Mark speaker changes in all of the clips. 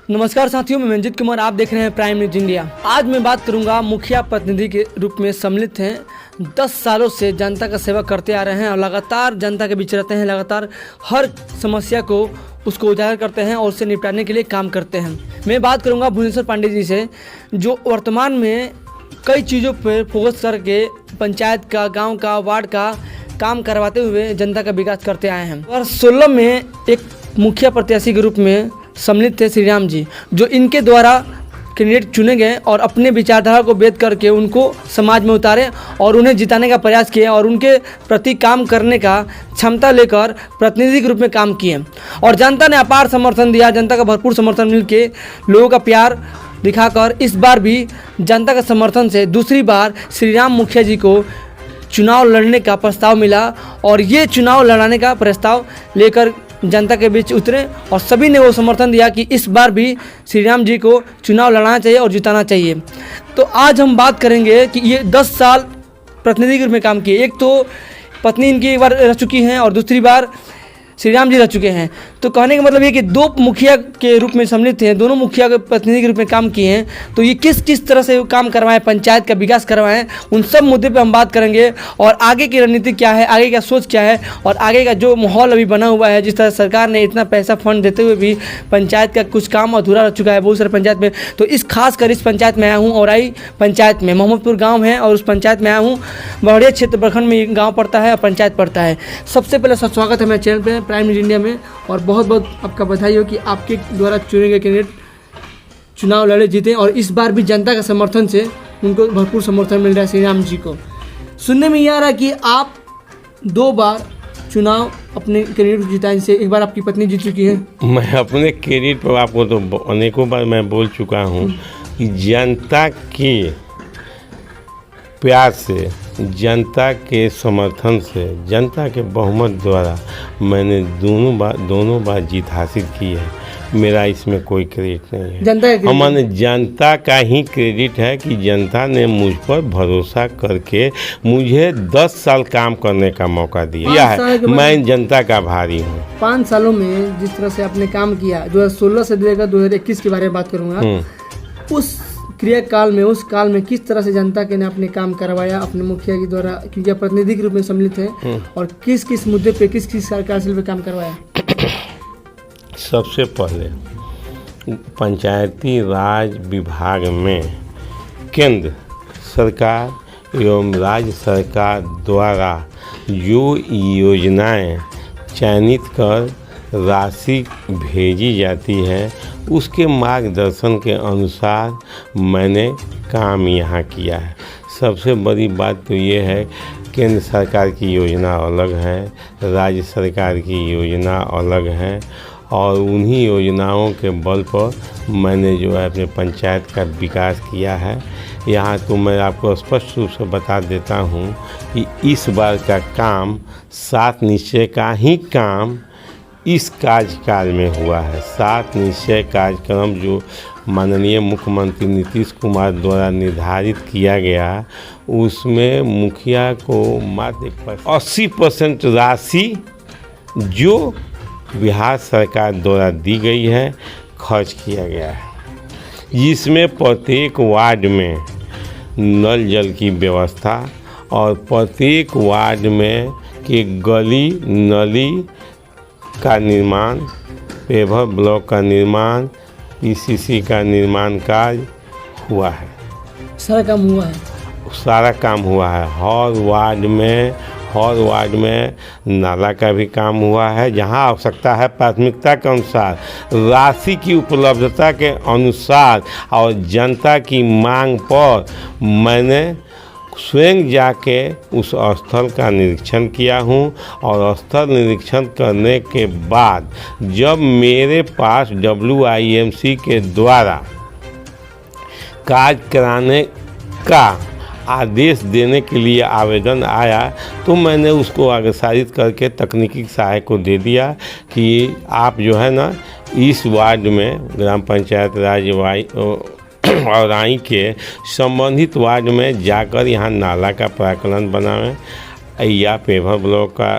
Speaker 1: नमस्कार साथियों, मैं मंजित कुमार, आप देख रहे हैं प्राइम न्यूज इंडिया। आज मैं बात करूंगा मुखिया प्रतिनिधि के रूप में सम्मिलित हैं। 10 सालों से जनता का सेवा करते आ रहे हैं और लगातार जनता के बीच रहते हैं। लगातार हर समस्या को उसको उजागर करते हैं और उससे निपटाने के लिए काम करते हैं। मैं बात करूंगा भुवनेश्वर पांडे जी से, जो वर्तमान में कई चीज़ों पर फोकस करके पंचायत का, गाँव का, वार्ड का काम करवाते हुए जनता का विकास करते आए हैं। 2016 में एक मुखिया प्रत्याशी के रूप में सम्मिलित थे श्री राम जी, जो इनके द्वारा कैंडिडेट चुने गए और अपने विचारधारा को व्यक्त करके उनको समाज में उतारे और उन्हें जिताने का प्रयास किए और उनके प्रति काम करने का क्षमता लेकर प्रतिनिधि के रूप में काम किए और जनता ने अपार समर्थन दिया। जनता का भरपूर समर्थन मिल के लोगों का प्यार दिखाकर इस बार भी जनता का समर्थन से दूसरी बार श्री राम मुखिया जी को चुनाव लड़ने का प्रस्ताव मिला और ये चुनाव लड़ाने का प्रस्ताव लेकर जनता के बीच उतरे और सभी ने वो समर्थन दिया कि इस बार भी श्री राम जी को चुनाव लड़ाना चाहिए और जिताना चाहिए। तो आज हम बात करेंगे कि ये 10 साल प्रतिनिधि के रूप में काम किए। एक तो पत्नी इनकी एक बार रह चुकी हैं और दूसरी बार श्री राम जी रह चुके हैं। तो कहने का मतलब ये कि दो मुखिया के रूप में सम्मिलित हैं, दोनों मुखिया के प्रतिनिधि के रूप में काम किए हैं। तो ये किस किस तरह से काम करवाएं, पंचायत का विकास करवाएं, उन सब मुद्दे पे हम बात करेंगे और आगे की रणनीति क्या है, आगे का सोच क्या है और आगे का जो माहौल अभी बना हुआ है। जिस तरह सरकार ने इतना पैसा फंड देते हुए भी पंचायत का कुछ काम अधूरा रह चुका है बहुत सारे पंचायत में। तो इस खासकर इस पंचायत में आया हूँ, औराई पंचायत में, मोहम्मदपुर गाँव है और उस पंचायत में आया हूँ। बड़े क्षेत्र प्रखंड में गाँव पड़ता है और पंचायत पड़ता है। सबसे पहले स्वागत है मेरे चैनल पर प्राइम न्यूज इंडिया में और बहुत बहुत आपका बधाई हो कि आपके द्वारा चुने गए कैंडिडेट चुनाव लड़े, जीते और इस बार भी जनता का समर्थन से उनको भरपूर समर्थन मिल रहा है श्री राम जी को। सुनने में ये आ रहा है कि आप 2 बार चुनाव अपने कैंडिडेट को जिताने से, एक बार आपकी पत्नी जीत चुकी है।
Speaker 2: मैं अपने कैंडिडेट पर आपको तो अनेकों बार मैं बोल चुका हूँ कि जनता के प्यार से, जनता के समर्थन से, जनता के बहुमत द्वारा मैंने दोनों बार जीत हासिल की है। मेरा इसमें कोई क्रेडिट नहीं है। जनता का ही क्रेडिट है कि जनता ने मुझ पर भरोसा करके मुझे 10 साल काम करने का मौका दिया है। मैं जनता का आभारी हूँ।
Speaker 1: 5 सालों में जिस तरह से आपने काम किया, 2016 से लेकर 2021 के बारे में बात करूँगा, उस क्रियाकाल में, उस काल में किस तरह से जनता के ने अपने काम करवाया अपने मुखिया के द्वारा, क्योंकि प्रतिनिधि के रूप में सम्मिलित है, और किस किस मुद्दे पे, किस किस सरकार से काम करवाया?
Speaker 2: सबसे पहले पंचायती राज विभाग में केंद्र सरकार एवं राज्य सरकार द्वारा जो योजनाएं चयनित कर राशि भेजी जाती है, उसके मार्गदर्शन के अनुसार मैंने काम यहाँ किया है। सबसे बड़ी बात तो ये है, केंद्र सरकार की योजना अलग है, राज्य सरकार की योजना अलग है और उन्हीं योजनाओं के बल पर मैंने जो है अपने पंचायत का विकास किया है। यहाँ तो मैं आपको स्पष्ट रूप से बता देता हूँ कि इस बार का काम 7 निश्चय का ही काम इस कार्यकाल में हुआ है। 7 निश्चय कार्यक्रम जो माननीय मुख्यमंत्री नीतीश कुमार द्वारा निर्धारित किया गया, उसमें मुखिया को मात्र 80% राशि जो बिहार सरकार द्वारा दी गई है खर्च किया गया है, जिसमें प्रत्येक वार्ड में नल जल की व्यवस्था और प्रत्येक वार्ड में के गली नली का निर्माण, पेवर ब्लॉक का निर्माण, पीसीसी का निर्माण कार्य हुआ है।
Speaker 1: सारा काम हुआ है।
Speaker 2: सारा काम हुआ है। हर वार्ड में नाला का भी काम हुआ है। जहां आवश्यकता है प्राथमिकता के अनुसार, राशि की उपलब्धता के अनुसार और जनता की मांग पर मैंने स्वयं जाके उस स्थल का निरीक्षण किया हूँ और स्थल निरीक्षण करने के बाद जब मेरे पास WIMC के द्वारा कार्य कराने का आदेश देने के लिए आवेदन आया, तो मैंने उसको अग्रसारित करके तकनीकी सहायक को दे दिया कि आप जो है ना इस वार्ड में ग्राम पंचायत राज औराई के संबंधित वार्ड में जाकर यहाँ नाला का प्राकलन बनावें या पेवर ब्लॉक का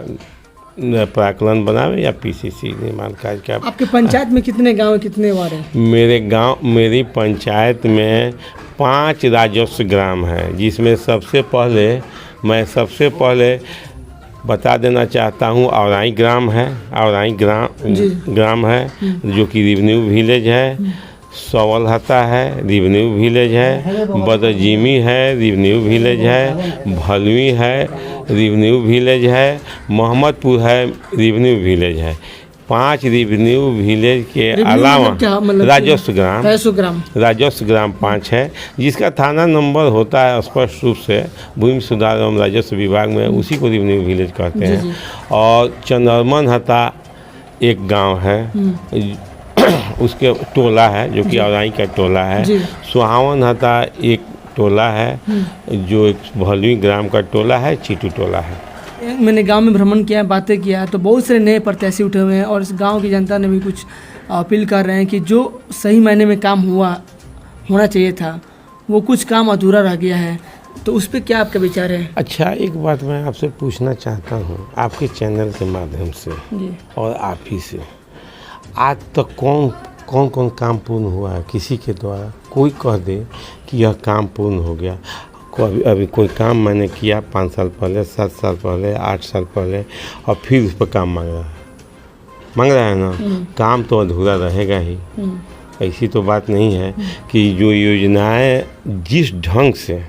Speaker 2: प्राक्कलन बनावे या पीसीसी निर्माण कार्य का।
Speaker 1: आपके पंचायत में कितने गांव कितने वार्ड हैं?
Speaker 2: मेरी पंचायत में 5 राजस्व ग्राम है, जिसमें सबसे पहले बता देना चाहता हूँ औराई ग्राम है, औराई ग्राम है जो कि रेवेन्यू विलेज है। सवलहता है, रेवेन्यू विलेज है। बदजीमी है, रेवेन्यू विलेज है। भलवी है, रेवेन्यू विलेज है। मोहम्मदपुर है, रेवेन्यू विलेज है। 5 रेवेन्यू विलेज के अलावा राजस्व ग्राम 5 है, जिसका थाना नंबर होता है स्पष्ट रूप से भूमि सुधार एवं राजस्व विभाग में, उसी को रेवेन्यू विलेज कहते हैं। और चंद्रमन हता एक गांव है, उसके टोला है जो कि औराई का टोला है। सुहावन हता एक टोला है जो एक भलवी ग्राम का टोला है, चीटू टोला है।
Speaker 1: मैंने गांव में भ्रमण किया, बातें किया, तो बहुत सारे नए प्रत्याशी उठे हुए हैं और इस गांव की जनता ने भी कुछ अपील कर रहे हैं कि जो सही मायने में काम होना चाहिए था वो कुछ काम अधूरा रह गया है। तो उस पर क्या आपका विचार है?
Speaker 2: अच्छा, एक बात मैं आपसे पूछना चाहता हूँ आपके चैनल के माध्यम से और आप ही से, आज तक कौन काम पूर्ण हुआ है किसी के द्वारा? कोई कह दे कि यह काम पूर्ण हो गया। अभी कोई काम मैंने किया 5 साल पहले, 7 साल पहले, 8 साल पहले, और फिर उस पर काम मांग रहा है ना, काम तो अधूरा रहेगा ही। ऐसी तो बात नहीं है कि जो योजनाएं जिस ढंग से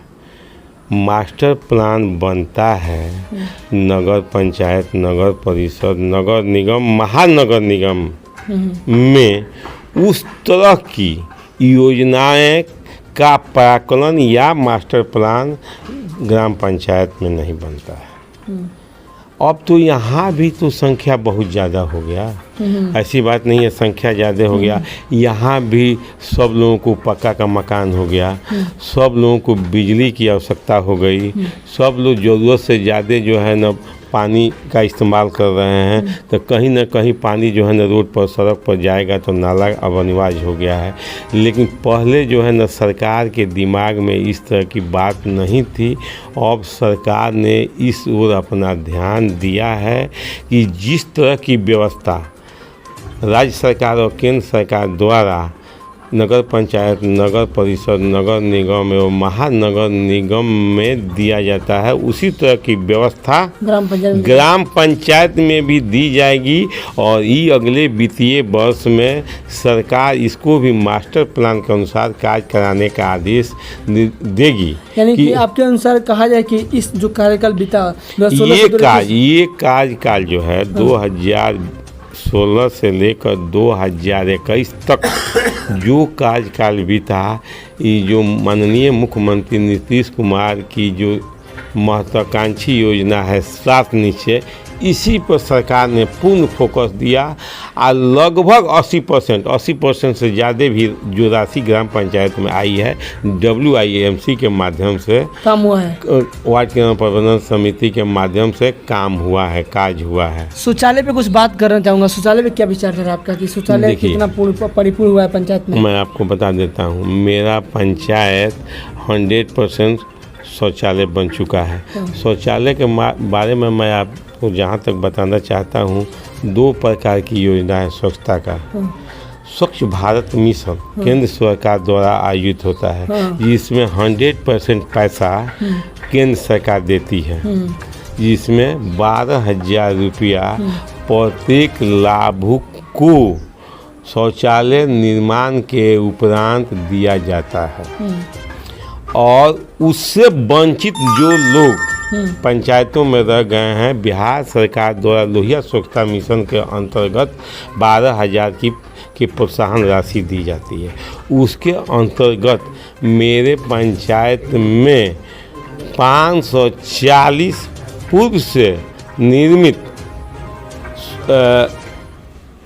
Speaker 2: मास्टर प्लान बनता है, नगर पंचायत, नगर परिषद, नगर निगम, महानगर निगम में उस तरह की योजनाएं का प्राक्कलन या मास्टर प्लान ग्राम पंचायत में नहीं बनता है। अब तो यहाँ भी तो संख्या बहुत ज़्यादा हो गया, ऐसी बात नहीं है, संख्या ज़्यादा हो गया। यहाँ भी सब लोगों को पक्का का मकान हो गया, सब लोगों को बिजली की आवश्यकता हो गई, सब लोग ज़रूरत से ज़्यादा जो है ना पानी का इस्तेमाल कर रहे हैं। तो कहीं ना कहीं पानी जो है ना रोड पर, सड़क पर जाएगा तो नाला अब अनिवार्य हो गया है। लेकिन पहले जो है ना सरकार के दिमाग में इस तरह की बात नहीं थी। अब सरकार ने इस ओर अपना ध्यान दिया है कि जिस तरह की व्यवस्था राज्य सरकार और केंद्र सरकार द्वारा नगर पंचायत, नगर परिषद, नगर निगम एवं महानगर निगम में दिया जाता है, उसी तरह की व्यवस्था ग्राम पंचायत में भी दी जाएगी। और ये अगले वित्तीय वर्ष में सरकार इसको भी मास्टर प्लान के अनुसार कार्य कराने का आदेश देगी।
Speaker 1: यानी कि आपके अनुसार कहा जाए कि इस जो कार्यकाल बीता,
Speaker 2: ये कार्यकाल जो है 2016 से लेकर 2021 तक जो कार्यकाल बीता, ये जो माननीय मुख्यमंत्री नीतीश कुमार की जो महत्वाकांक्षी योजना है 7 निश्चय, इसी पर सरकार ने पूर्ण फोकस दिया। और लगभग 80% से ज़्यादा भी जो राशि ग्राम पंचायत में आई है WIMC के माध्यम से
Speaker 1: काम हुआ है,
Speaker 2: वार्ड के प्रबंधन समिति के माध्यम से काम हुआ है, कार्य हुआ है।
Speaker 1: शौचालय पे कुछ बात करना चाहूँगा। शौचालय पे क्या विचार है आपका कि शौचालय कितना परिपूर्ण हुआ है पंचायत में?
Speaker 2: मैं आपको बता देता हूँ, मेरा पंचायत 100% शौचालय बन चुका है। शौचालय के बारे में मैं आपको जहाँ तक बताना चाहता हूँ, 2 प्रकार की योजना है स्वच्छता का। स्वच्छ भारत मिशन केंद्र सरकार द्वारा आयोजित होता है, जिसमें 100% पैसा केंद्र सरकार देती है, जिसमें 12,000 रुपया प्रत्येक लाभुक को शौचालय निर्माण के उपरांत दिया जाता है। और उससे वंचित जो लोग पंचायतों में रह गए हैं, बिहार सरकार द्वारा लोहिया स्वच्छता मिशन के अंतर्गत 12,000 की प्रोत्साहन राशि दी जाती है। उसके अंतर्गत मेरे पंचायत में 540 पूर्व से निर्मित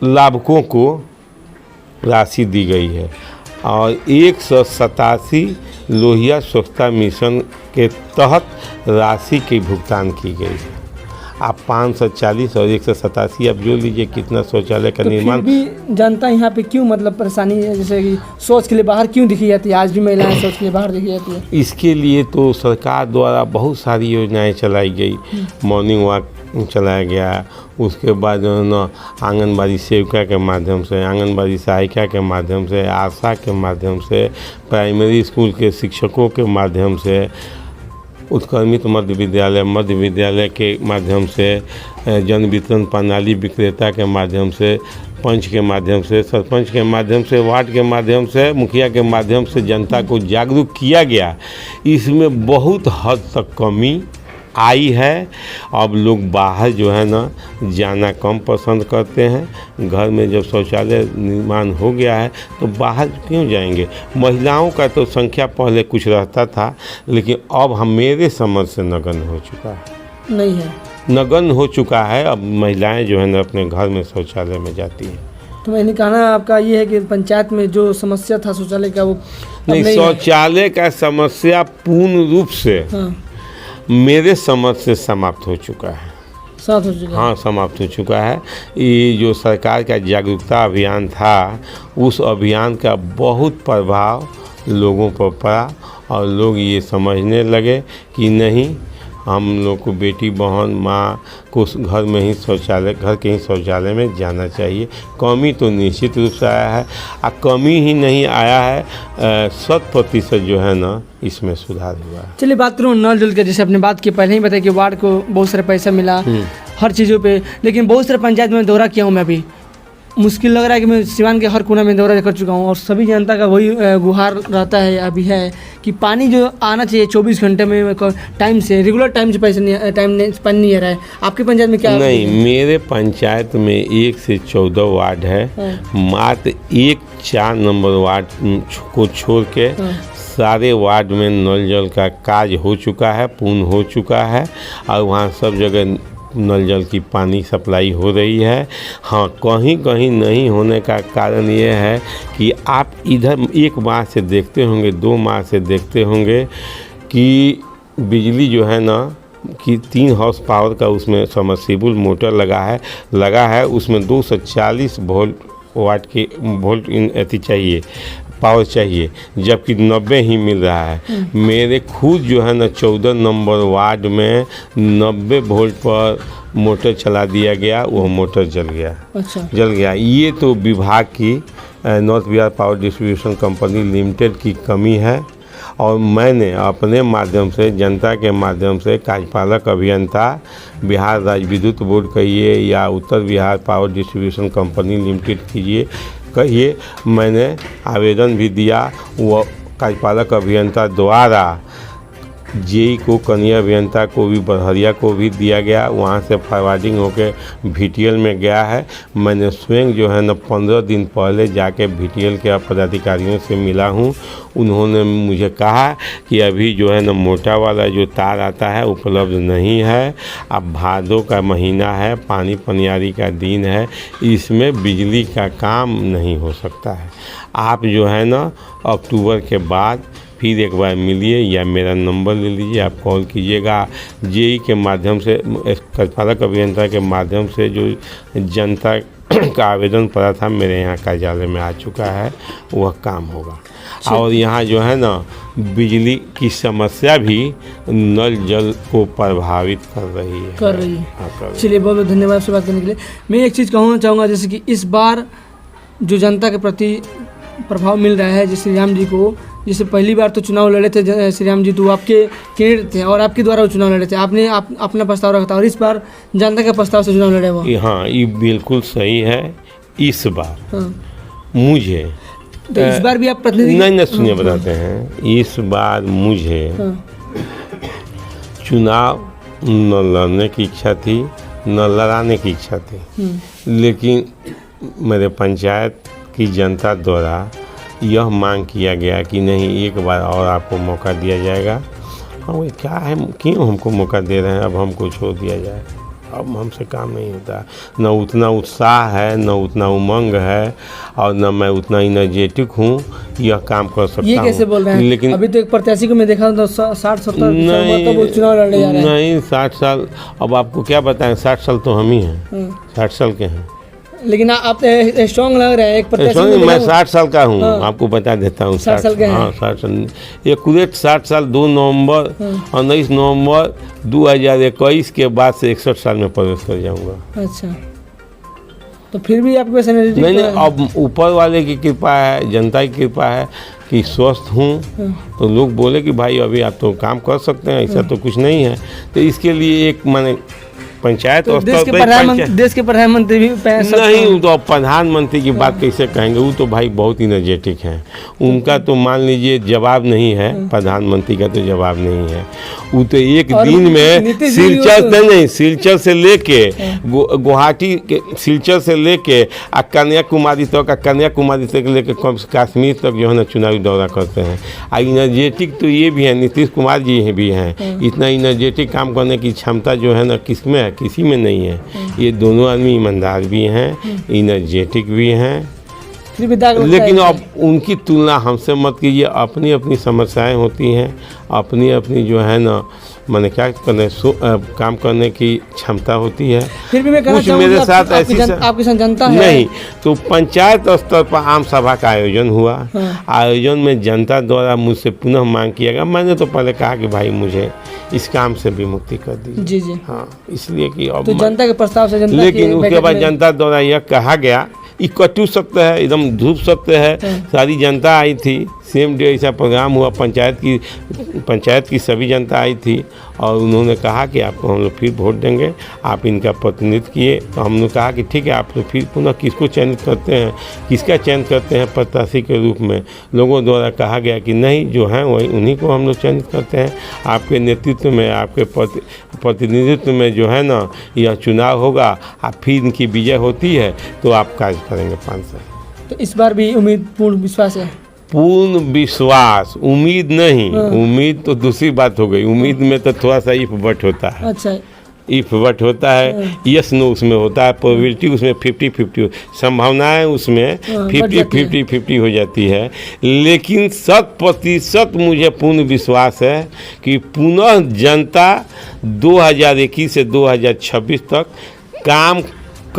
Speaker 2: लाभुकों को राशि दी गई है और 187 लोहिया स्वच्छता मिशन के तहत राशि की भुगतान की गई है। आप 540 और 187 आप जोड़ लीजिए कितना शौचालय का निर्माण।
Speaker 1: फिर भी जनता यहाँ पे क्यों मतलब परेशानी है, जैसे कि शौच के लिए बाहर क्यों दिखी जाती है? आज भी महिलाएं शौच के लिए बाहर दिखी जाती है।
Speaker 2: इसके लिए तो सरकार द्वारा बहुत सारी योजनाएं चलाई गई। मॉर्निंग वॉक चलाया गया। उसके बाद जो है ना आंगनबाड़ी सेविका के माध्यम से, आंगनबाड़ी सहायिका के माध्यम से, आशा के माध्यम से, प्राइमरी स्कूल के शिक्षकों के माध्यम से, उत्क्रमित मध्य विद्यालय के माध्यम से, जन वितरण प्रणाली विक्रेता के माध्यम से, पंच के माध्यम से, सरपंच के माध्यम से, वार्ड के माध्यम से, मुखिया के माध्यम से जनता को जागरूक किया गया। इसमें बहुत हद तक कमी आई है। अब लोग बाहर जो है ना जाना कम पसंद करते हैं। घर में जब शौचालय निर्माण हो गया है तो बाहर क्यों जाएंगे। महिलाओं का तो संख्या पहले कुछ रहता था, लेकिन अब हम मेरे समझ से नगण्य हो चुका है,
Speaker 1: नहीं है,
Speaker 2: नगण्य हो चुका है। अब महिलाएं जो है ना अपने घर में शौचालय में जाती हैं।
Speaker 1: तो मैंने कहना आपका ये है कि पंचायत में जो समस्या था शौचालय का वो
Speaker 2: नहीं, शौचालय का समस्या पूर्ण रूप से मेरे समझ से समाप्त हो चुका है। हाँ, समाप्त हो चुका है। ये जो सरकार का जागरूकता अभियान था, उस अभियान का बहुत प्रभाव लोगों पर पड़ा और लोग ये समझने लगे कि नहीं, हम लोग को बेटी बहन माँ को घर में ही शौचालय, घर के ही शौचालय में जाना चाहिए। कमी तो निश्चित रूप से आया है, कमी ही नहीं आया है, 100% जो है ना इसमें सुधार हुआ है।
Speaker 1: चलिए बात करूँ नल जल के, जैसे आपने बात की, पहले ही बताया कि वार्ड को बहुत सारा पैसा मिला हर चीज़ों पे, लेकिन बहुत सारे पंचायत में दौरा किया हूँ मैं अभी। मुश्किल लग रहा है कि मैं सिवान के हर कोना में दौरा कर चुका हूँ और सभी जनता का वही गुहार रहता है अभी है कि पानी जो आना चाहिए 24 घंटे में टाइम से, रेगुलर टाइम से पानी नहीं आ रहा है। आपके पंचायत में क्या?
Speaker 2: नहीं, मेरे पंचायत में 1 से 14 वार्ड है। मात्र 1-4 नंबर वार्ड को छोड़ के सारे वार्ड में नल जल का कार्य हो चुका है, पूर्ण हो चुका है और वहाँ सब जगह नल जल की पानी सप्लाई हो रही है। हाँ, कहीं कहीं नहीं होने का कारण ये है कि आप इधर 1 माह से देखते होंगे, 2 माह से देखते होंगे कि बिजली जो है ना कि 3 हॉर्स पावर का उसमें सबमर्सिबल मोटर लगा है उसमें 240 वाट की वोल्ट अति चाहिए, पावर चाहिए, जबकि 90 ही मिल रहा है। मेरे खुद जो है ना 14 नंबर वार्ड में 90 वोल्ट पर मोटर चला दिया गया, वो मोटर जल गया।
Speaker 1: अच्छा।
Speaker 2: जल गया। ये तो विभाग की north Bihar power distribution company limited की कमी है और मैंने अपने माध्यम से, जनता के माध्यम से, कार्यपालक अभियंता बिहार राज्य विद्युत बोर्ड कहिए या Uttar Bihar power distribution company limited कहिए, मैंने आवेदन भी दिया। वो कार्यपालक अभियंता द्वारा जेई को, कन्या अभियंता को भी, बरहरिया को भी दिया गया। वहाँ से फॉरवर्डिंग होके VTL में गया है। मैंने स्वयं जो है ना 15 दिन पहले जाके VTL के पदाधिकारियों से मिला हूँ। उन्होंने मुझे कहा कि अभी जो है ना मोटा वाला जो तार आता है उपलब्ध नहीं है, अब भादों का महीना है, पानी पनियारी का दिन है, इसमें बिजली का काम नहीं हो सकता है। आप जो है ना अक्टूबर के बाद फिर एक बार मिलिए या मेरा नंबर ले लीजिए, आप कॉल कीजिएगा। जेई के माध्यम से, कार्यपालक अभियंता के माध्यम से जो जनता का आवेदन पड़ा था मेरे यहाँ कार्यालय में आ चुका है, वह काम होगा। और यहाँ जो है ना बिजली की समस्या भी नल जल को प्रभावित कर रही है।
Speaker 1: चलिए बहुत बहुत धन्यवाद आपसे बात करने के लिए। मैं एक चीज़ कहना चाहूँगा, जैसे कि इस बार जो जनता के प्रति प्रभाव मिल रहा है, जैसे श्री राम जी को, जैसे पहली बार तो चुनाव लड़े थे श्री राम जी, तो आपके कैंडिडेट थे और आपके द्वारा वो चुनाव लड़े थे, आपने अपना प्रस्ताव रखा था और इस बार जनता के प्रस्ताव से चुनाव लड़े वो।
Speaker 2: हाँ, ये बिल्कुल सही है। इस बार मुझे
Speaker 1: तो इस बार भी आप प्रतिनिधि
Speaker 2: नहीं सुनिए बताते हैं। इस बार मुझे चुनाव न लड़ने की इच्छा थी, न लड़ाने की इच्छा थी, लेकिन मेरे पंचायत की जनता द्वारा यह मांग किया गया कि नहीं, एक बार और आपको मौका दिया जाएगा। हाँ, क्या है, क्यों हमको मौका दे रहे हैं, अब हमको छोड़ दिया जाए, अब हमसे काम नहीं होता। न उतना उत्साह है, न उतना उमंग है और न मैं उतना एनर्जेटिक हूँ यह काम कर सकता हूँ।
Speaker 1: ये कैसे बोल रहे हैं? लेकिन अभी तो एक प्रत्याशी को मैं देखा तो 60-70 मतलब चुनाव लड़ने जा रहे हैं।
Speaker 2: नहीं, 60 साल, अब आपको क्या बताएं, 60 साल तो हम ही हैं, 60 साल के हैं।
Speaker 1: लेकिन आप स्ट्रॉन्ग लग रहे हैं एक प्रत्याशी
Speaker 2: सुनिए,
Speaker 1: को
Speaker 2: मैं
Speaker 1: देखा-
Speaker 2: 60 साल का हूँ,
Speaker 1: हाँ।
Speaker 2: आपको बता देता हूँ।
Speaker 1: 60 साल के हैं।
Speaker 2: हाँ, 60 साल, एक्यूरेट 60 साल। 2 नवंबर 19 नवंबर 2021 के बाद से 61 साल में प्रवेश कर जाऊँगा।
Speaker 1: अच्छा, तो फिर भी आपके पास एनर्जी
Speaker 2: नहीं, अब ऊपर वाले की कृपा है, जनता की कृपा है कि स्वस्थ हूँ, तो लोग बोले कि भाई अभी आप तो काम कर सकते हैं, ऐसा तो कुछ नहीं है। तो इसके लिए एक माने पंचायत
Speaker 1: तो
Speaker 2: स्तर
Speaker 1: देश के
Speaker 2: पे
Speaker 1: प्रधानमंत्री भी
Speaker 2: नहीं, वो तो प्रधानमंत्री की बात कैसे कहेंगे, वो तो भाई बहुत इनर्जेटिक हैं। उनका तो मान लीजिए जवाब नहीं है, प्रधानमंत्री का तो जवाब नहीं है। वो तो एक
Speaker 1: और
Speaker 2: दिन में
Speaker 1: नीतीश जी भी
Speaker 2: सिलचर
Speaker 1: तो-
Speaker 2: नहीं, सिलचर से लेके गुवाहाटी के सिलचर से लेके आ कन्याकुमारी तक लेके कश्मीर तक जो है ना चुनावी दौरा करते हैं। आ इनर्जेटिक तो ये भी है, नीतीश कुमार जी भी हैं। इतना इनर्जेटिक काम करने की क्षमता जो है ना किसमें है, किसी में नहीं है। ये दोनों आदमी ईमानदार भी हैं, इनर्जेटिक भी हैं,
Speaker 1: फिर भी दाग लगता
Speaker 2: लेकिन
Speaker 1: है।
Speaker 2: अब उनकी तुलना हमसे मत कीजिए। अपनी अपनी समस्याएं होती हैं, अपनी अपनी जो है ना मैंने क्या करने काम करने की क्षमता होती है।
Speaker 1: फिर भी मैं कहना
Speaker 2: कुछ
Speaker 1: चाहूँगा
Speaker 2: मेरे
Speaker 1: कि
Speaker 2: साथ
Speaker 1: आपकी
Speaker 2: ऐसी
Speaker 1: आपके साथ जनता है
Speaker 2: नहीं, तो पंचायत स्तर पर आम सभा का आयोजन हुआ। आयोजन में जनता द्वारा मुझसे पुनः मांग किया गया। मैंने तो पहले कहा कि भाई मुझे इस काम से भी मुक्ति कर दीजिए।
Speaker 1: जी जी,
Speaker 2: हाँ, इसलिए कि अब
Speaker 1: तो जनता के प्रस्ताव से जनता
Speaker 2: लेकिन
Speaker 1: की
Speaker 2: उसके
Speaker 1: बैठक
Speaker 2: बाद
Speaker 1: में-
Speaker 2: जनता द्वारा यह कहा गया, ये कटु सत्य है, एकदम धूप सत्य है। सारी जनता आई थी, सेम डे ऐसा प्रोग्राम हुआ, पंचायत की सभी जनता आई थी और उन्होंने कहा कि आपको हम लोग फिर वोट देंगे, आप इनका प्रतिनिधित्व किए। तो हमने कहा कि ठीक है, आप लोग फिर पुनः किसको चयनित करते हैं, किसका चयन करते हैं प्रत्याशी के रूप में। लोगों द्वारा कहा गया कि नहीं, जो हैं वही उन्हीं को हम लोग चयनित करते हैं। आपके नेतृत्व में, आपके प्रतिनिधित्व में जो है ना यह चुनाव होगा, आप फिर इनकी विजय होती है तो आप कार्य करेंगे 5 साल।
Speaker 1: तो इस बार भी उम्मीद पूर्ण विश्वास है।
Speaker 2: पूर्ण विश्वास, उम्मीद नहीं। उम्मीद तो दूसरी बात हो गई। उम्मीद में तो थोड़ा सा इफ बट होता है,
Speaker 1: अच्छा,
Speaker 2: इफ बट होता है, यस नो उसमें होता है, प्रोबेबिलिटी उसमें 50-50, संभावनाएं उसमें 50-50 हो जाती है। लेकिन 100% मुझे पूर्ण विश्वास है कि पुनः जनता 2021 से 2026 तक काम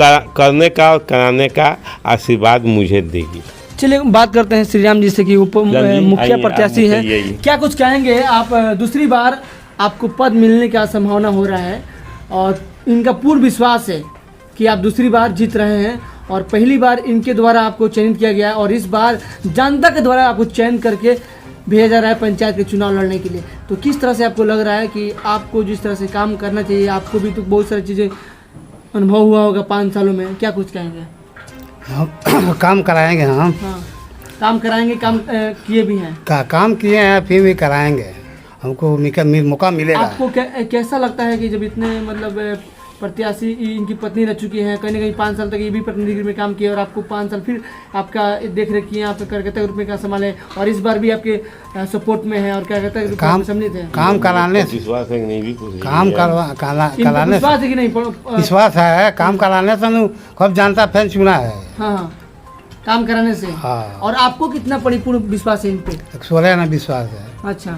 Speaker 2: करने का और कराने का आशीर्वाद मुझे देगी।
Speaker 1: चलिए बात करते हैं श्री राम जी से कि मुखिया प्रत्याशी हैं, क्या कुछ कहेंगे आप? दूसरी बार आपको पद मिलने का संभावना हो रहा है और इनका पूर्ण विश्वास है कि आप दूसरी बार जीत रहे हैं और पहली बार इनके द्वारा आपको चयनित किया गया है और इस बार जनता के द्वारा आपको चयन करके भेजा जा रहा है पंचायत के चुनाव लड़ने के लिए। तो किस तरह से आपको लग रहा है कि आपको जिस तरह से काम करना चाहिए, आपको भी तो बहुत सारी चीज़ें अनुभव हुआ होगा 5 सालों में, क्या कुछ कहेंगे?
Speaker 3: काम कराएंगे हम।
Speaker 1: हाँ, काम कराएंगे, काम किए भी हैं।
Speaker 3: काम किए हैं, फिर भी कराएंगे, हमको मौका मिलेगा।
Speaker 1: आपको कैसा लगता है कि जब इतने मतलब प्रत्याशी इनकी पत्नी रह चुकी हैं, कहीं ना कहीं 5 साल तक ये भी प्रतिनिधि में काम किया और आपको 5 साल फिर आपका देख रेख किए, आपका कार्यकर्ता के रूप में काम संभाले और इस बार भी आपके सपोर्ट में है और कार्यकर्ता के रूप में सम्मिलित है।
Speaker 3: काम कराने से
Speaker 2: विश्वास है कि नहीं भी कुछ
Speaker 3: काम कराने
Speaker 1: विश्वास है कि नहीं?
Speaker 3: विश्वास है, काम कराने से हम खूब जानता फैन चुना है।
Speaker 1: हाँ, काम कराने से।
Speaker 3: हाँ।
Speaker 1: और आपको कितना परिपूर्ण विश्वास है इन पे?
Speaker 3: 16 ना विश्वास है।
Speaker 1: अच्छा,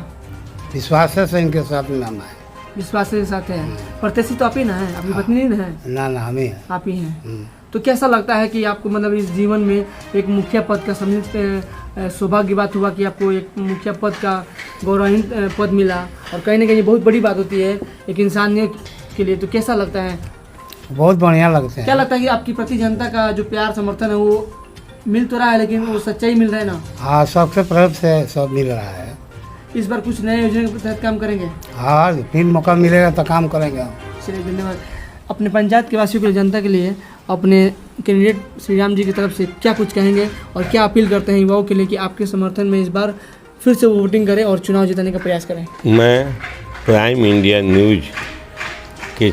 Speaker 3: विश्वास है इनके साथ में हम है।
Speaker 1: विश्वास के साथ है। प्रत्याशी तो आप ही ना है, अपनी पत्नी नहीं है?
Speaker 3: ना हमें है।
Speaker 1: आप ही हैं। तो कैसा लगता है कि आपको मतलब इस जीवन में एक मुखिया पद का सम्मिलित सौभाग्य की बात हुआ कि आपको एक मुखिया पद का गौरवहीन पद मिला और कहीं ना कहीं बहुत बड़ी बात होती है एक इंसान के लिए। तो कैसा लगता है?
Speaker 3: बहुत बढ़िया लगते हैं।
Speaker 1: क्या लगता है कि आपकी प्रति जनता का जो प्यार समर्थन है वो मिल तो रहा है, लेकिन वो सच्चाई मिल रहा है ना?
Speaker 3: हाँ, सबसे प्रयोग से सब मिल रहा है।
Speaker 1: इस बार कुछ नए योजना के तहत काम करेंगे?
Speaker 3: हाँ, फिर मौका मिलेगा तो काम करेंगे।
Speaker 1: चलिए, धन्यवाद। अपने पंचायत के वासियों के लिए, जनता के लिए अपने कैंडिडेट श्री राम जी की तरफ से क्या कुछ कहेंगे और क्या अपील करते हैं युवाओं के लिए कि आपके समर्थन में इस बार फिर से वोटिंग करें और चुनाव जिताने का प्रयास करें?
Speaker 2: मैं प्राइम इंडिया न्यूज के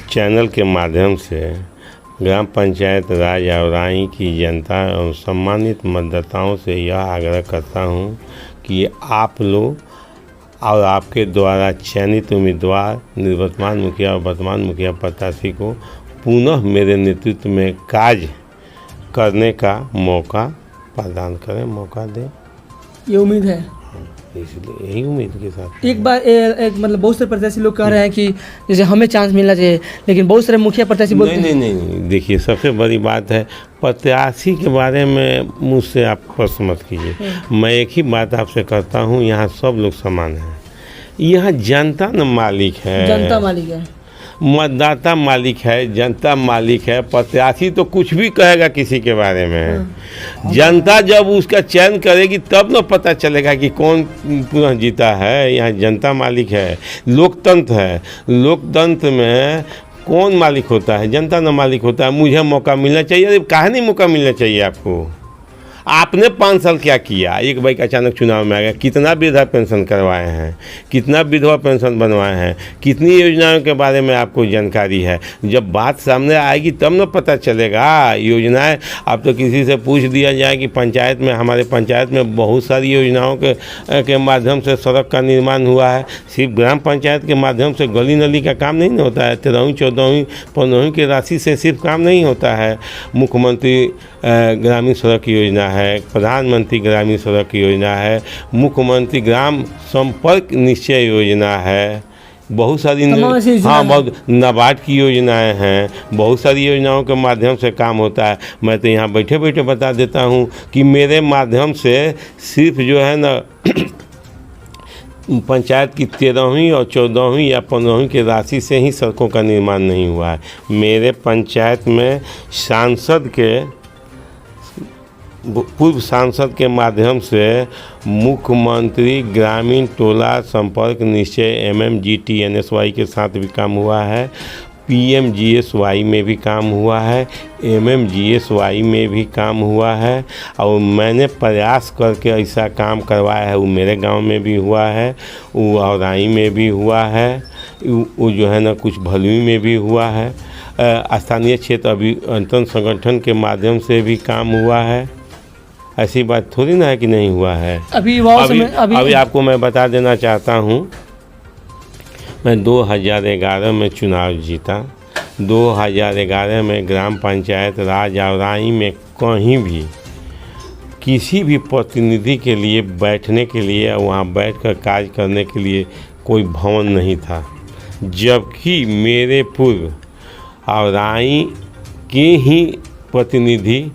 Speaker 2: चैनल के माध्यम से ग्राम पंचायत राज औराई की जनता और सम्मानित मतदाताओं से यह आग्रह करता हूं कि आप लोग और आपके द्वारा चयनित उम्मीदवार निवर्तमान मुखिया और वर्तमान मुखिया प्रत्याशी को पुनः मेरे नेतृत्व में कार्य करने का मौका प्रदान करें, मौका दें।
Speaker 1: ये उम्मीद है।
Speaker 2: इसलिए यही उम्मीद के साथ
Speaker 1: एक बार एक मतलब बहुत सारे प्रत्याशी लोग कह रहे हैं कि जैसे हमें चांस मिलना चाहिए, लेकिन बहुत सारे मुखिया प्रत्याशी बोलते
Speaker 2: नहीं
Speaker 1: हैं
Speaker 2: नहीं नहीं नहीं, देखिए सबसे बड़ी बात है प्रत्याशी के बारे में मुझसे आप प्रश्न मत कीजिए। मैं एक ही बात आपसे करता हूँ, यहाँ सब लोग समान हैं। यहाँ जनता न मालिक है,
Speaker 1: जनता मालिक है।
Speaker 2: मतदाता मालिक है, जनता मालिक है। प्रत्याशी तो कुछ भी कहेगा किसी के बारे में। जनता जब उसका चयन करेगी तब न पता चलेगा कि कौन पुनः जीता है। यहाँ जनता मालिक है, लोकतंत्र है। लोकतंत्र में कौन मालिक होता है? जनता न मालिक होता है। मुझे मौका मिलना चाहिए। अरे काहे नहीं मौका मिलना चाहिए आपको? आपने 5 साल क्या किया? एक बाइक अचानक चुनाव में आ गया, कितना वृद्धा पेंशन करवाए हैं, कितना विधवा पेंशन बनवाए हैं, कितनी योजनाओं के बारे में आपको जानकारी है? जब बात सामने आएगी तब न पता चलेगा। योजनाएं अब तो किसी से पूछ दिया जाए कि पंचायत में, हमारे पंचायत में बहुत सारी योजनाओं के माध्यम से सड़क का निर्माण हुआ है। सिर्फ ग्राम पंचायत के माध्यम से गली नली का काम नहीं होता है। 13वीं 14वीं 15वीं की राशि से सिर्फ काम नहीं होता है। मुख्यमंत्री ग्रामीण सड़क योजना है, प्रधानमंत्री ग्रामीण सड़क योजना है, मुख्यमंत्री ग्राम संपर्क निश्चय योजना है, बहुत सारी हाँ बहुत नाबार्ड की योजनाएं हैं। बहुत सारी योजनाओं के माध्यम से काम होता है। मैं तो यहाँ बैठे बैठे बता देता हूँ कि मेरे माध्यम से सिर्फ जो है ना पंचायत की 13वीं और 14वीं या 15वीं की राशि से ही सड़कों का निर्माण नहीं हुआ है। मेरे पंचायत में सांसद के, पूर्व सांसद के माध्यम से मुख्यमंत्री ग्रामीण टोला संपर्क निश्चय MMGTNSY के साथ भी काम हुआ है। PMGSY में भी काम हुआ है, MMGSY में भी काम हुआ है। और मैंने प्रयास करके ऐसा काम करवाया है। वो मेरे गांव में भी हुआ है, वो औराई में भी हुआ है, वो जो है ना कुछ भलुई में भी हुआ है। स्थानीय क्षेत्र अभियंत्रण संगठन के माध्यम से भी काम हुआ है। ऐसी बात थोड़ी ना है कि नहीं हुआ है। अभी आपको मैं बता देना चाहता हूँ, मैं 2011 में चुनाव जीता। 2011 में ग्राम पंचायत राज औराई में कहीं भी किसी भी प्रतिनिधि के लिए बैठने के लिए, वहाँ बैठकर कार्य करने के लिए कोई भवन नहीं था। जबकि मेरे पूर्व औराई के ही प्रतिनिधि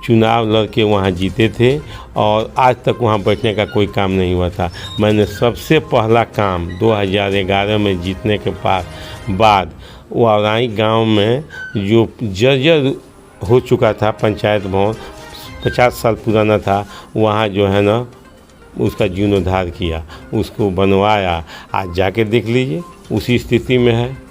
Speaker 2: चुनाव लड़के वहाँ जीते थे और आज तक वहाँ बैठने का कोई काम नहीं हुआ था। मैंने सबसे पहला काम 2011 में जीतने के बाद औराई गांव में जो जर्जर हो चुका था पंचायत भवन, 50 साल पुराना था, वहाँ जो है ना उसका जीर्णोद्धार किया, उसको बनवाया। आज जाके देख लीजिए उसी स्थिति में है।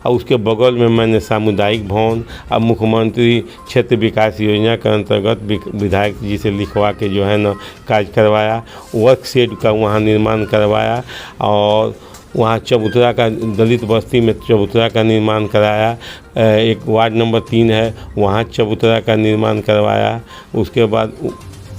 Speaker 2: और उसके बगल में मैंने सामुदायिक भवन, अब मुख्यमंत्री क्षेत्र विकास योजना के अंतर्गत विधायक जी से लिखवा के जो है ना कार्य करवाया। वर्क शेड का वहाँ निर्माण करवाया और वहाँ चबूतरा का, दलित बस्ती में चबूतरा का निर्माण कराया। एक वार्ड नंबर 3 है, वहाँ चबूतरा का निर्माण करवाया। उसके बाद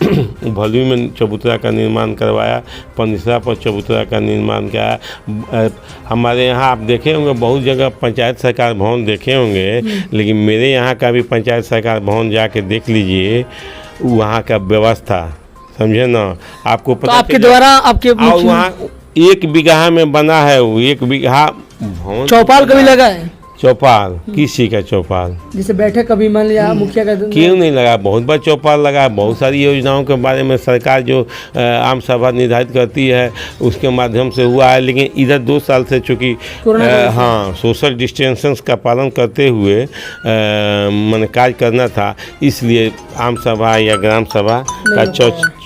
Speaker 2: भलुई में चबूतरा का निर्माण करवाया, पनिसरा पर चबूतरा का निर्माण किया। हमारे यहाँ आप देखे होंगे बहुत जगह पंचायत सरकार भवन देखे होंगे, लेकिन मेरे यहाँ का भी पंचायत सरकार भवन जाके देख लीजिए, वहाँ का व्यवस्था समझे ना आपको पता।
Speaker 1: तो आपके द्वारा आपके
Speaker 2: वहाँ 1 बीघा में बना है, वो 1 बीघा भवन।
Speaker 1: चौपाल कभी लगा है?
Speaker 2: चौपाल किसी का चौपाल
Speaker 1: जैसे बैठक कभी मान लिया मुखिया का
Speaker 2: क्यों नहीं लगा? बहुत बार चौपाल लगा। बहुत सारी योजनाओं के बारे में सरकार जो आम सभा निर्धारित करती है उसके माध्यम से हुआ है। लेकिन इधर 2 साल से चूँकि हाँ सोशल डिस्टेंसेंस का पालन करते हुए मैंने कार्य करना था, इसलिए आम सभा या ग्राम सभा का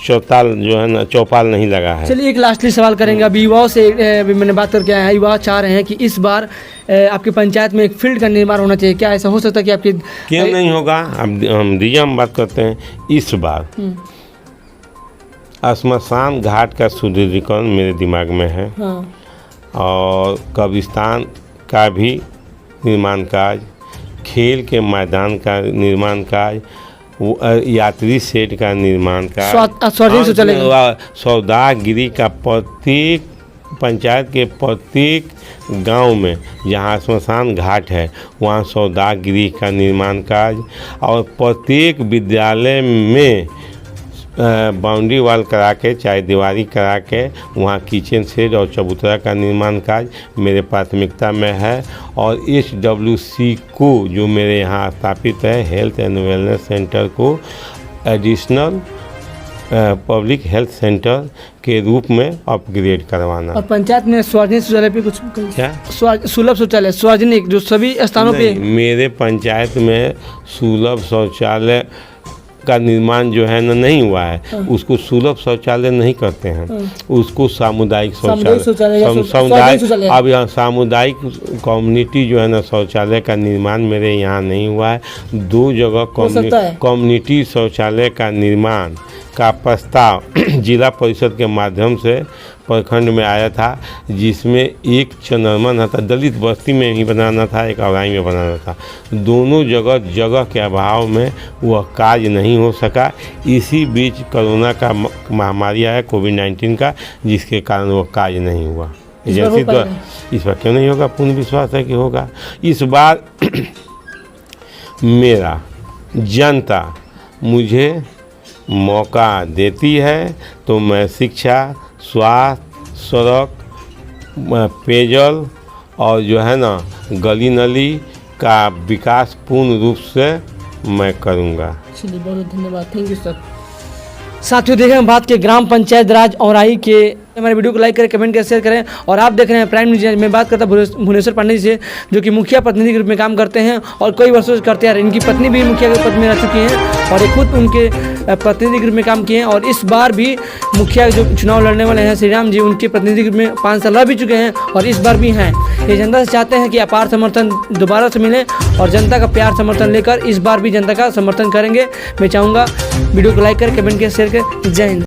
Speaker 2: चौपाल जो है ना चौपाल नहीं लगा है।
Speaker 1: चलिए एक लास्टली सवाल करेंगे। अभी युवाओं से मैंने बात करके आया है, युवा चाह रहे हैं कि इस बार आपकी पंचायत में एक फील्ड का निर्माण होना चाहिए। क्या ऐसा हो सकता है कि आपकी?
Speaker 2: क्यों नहीं होगा? अब हम दीजिए हम बात करते हैं। इस बार श्मशान घाट का सुदृढ़ीकरण मेरे दिमाग में है।
Speaker 1: हाँ।
Speaker 2: और कब्रिस्तान का भी निर्माण कार्य, खेल के मैदान का निर्माण कार्य, यात्री शेड का निर्माण कार्य, सौदागिरी का प्रत्येक पंचायत के प्रत्येक गांव में जहां श्मशान घाट है वहां सौदागिरी का निर्माण कार्य, और प्रत्येक विद्यालय में बाउंड्री वाल करा के, चाहे दीवारी करा के, वहाँ किचन शेड और चबूतरा का निर्माण कार्य मेरे प्राथमिकता में है। और HWC को जो मेरे यहाँ स्थापित है, हेल्थ एंड वेलनेस सेंटर को एडिशनल पब्लिक हेल्थ सेंटर के रूप में अपग्रेड करवाना।
Speaker 1: और पंचायत में सार्वजनिक शौचालय पे कुछ
Speaker 2: क्या
Speaker 1: सुलभ शौचालय सार्वजनिक जो सभी स्थानों पे
Speaker 2: नहीं, मेरे पंचायत में सुलभ शौचालय का निर्माण जो है ना नहीं हुआ है। उसको सुलभ शौचालय नहीं करते हैं, उसको सामुदायिक शौचालय समुदाय। अब यहाँ सामुदायिक कम्युनिटी जो है ना शौचालय का निर्माण मेरे यहाँ नहीं हुआ है। 2 जगह कम्युनिटी शौचालय का निर्माण का प्रस्ताव जिला परिषद के माध्यम से प्रखंड में आया था, जिसमें एक चनरमन था, दलित बस्ती में ही बनाना था, एक अवराई में बनाना था। दोनों जगह के अभाव में वह कार्य नहीं हो सका। इसी बीच कोरोना का महामारी आया, कोविड-19 का, जिसके कारण वह कार्य नहीं हुआ। एजेंसी द्वारा इस बार क्यों नहीं होगा? पूर्ण विश्वास है कि होगा। इस बार मेरा जनता मुझे मौका देती है तो मैं शिक्षा, स्वास्थ्य, सड़क, पेयजल और जो है ना गली नली का विकास पूर्ण रूप से मैं करूँगा।
Speaker 1: चलिए, बहुत बहुत धन्यवाद, थैंक यू सर। साथियों, देखें हम बात के ग्राम पंचायत राज औराई के। हमारे वीडियो को लाइक करें, कमेंट करें, शेयर करें। और आप देख रहे हैं प्राइम न्यूज़। मैं बात करता भुवनेश्वर पांडे जी से, जो कि मुखिया प्रतिनिधि के रूप में काम करते हैं और कई वर्षों से करते आ रहे हैं। इनकी पत्नी भी मुखिया के पद में रह चुकी हैं और ये खुद उनके प्रतिनिधि के रूप में काम किए हैं। और इस बार भी मुखिया जो चुनाव लड़ने वाले हैं श्री राम जी, उनके प्रतिनिधि के रूप में 5 साल रह भी चुके हैं और इस बार भी हैं। ये जनता से चाहते हैं कि अपार समर्थन दोबारा से मिले और जनता का प्यार समर्थन लेकर इस बार भी जनता का समर्थन करेंगे। मैं चाहूँगा वीडियो को लाइक करें, कमेंट करें, शेयर करें। जय हिंद।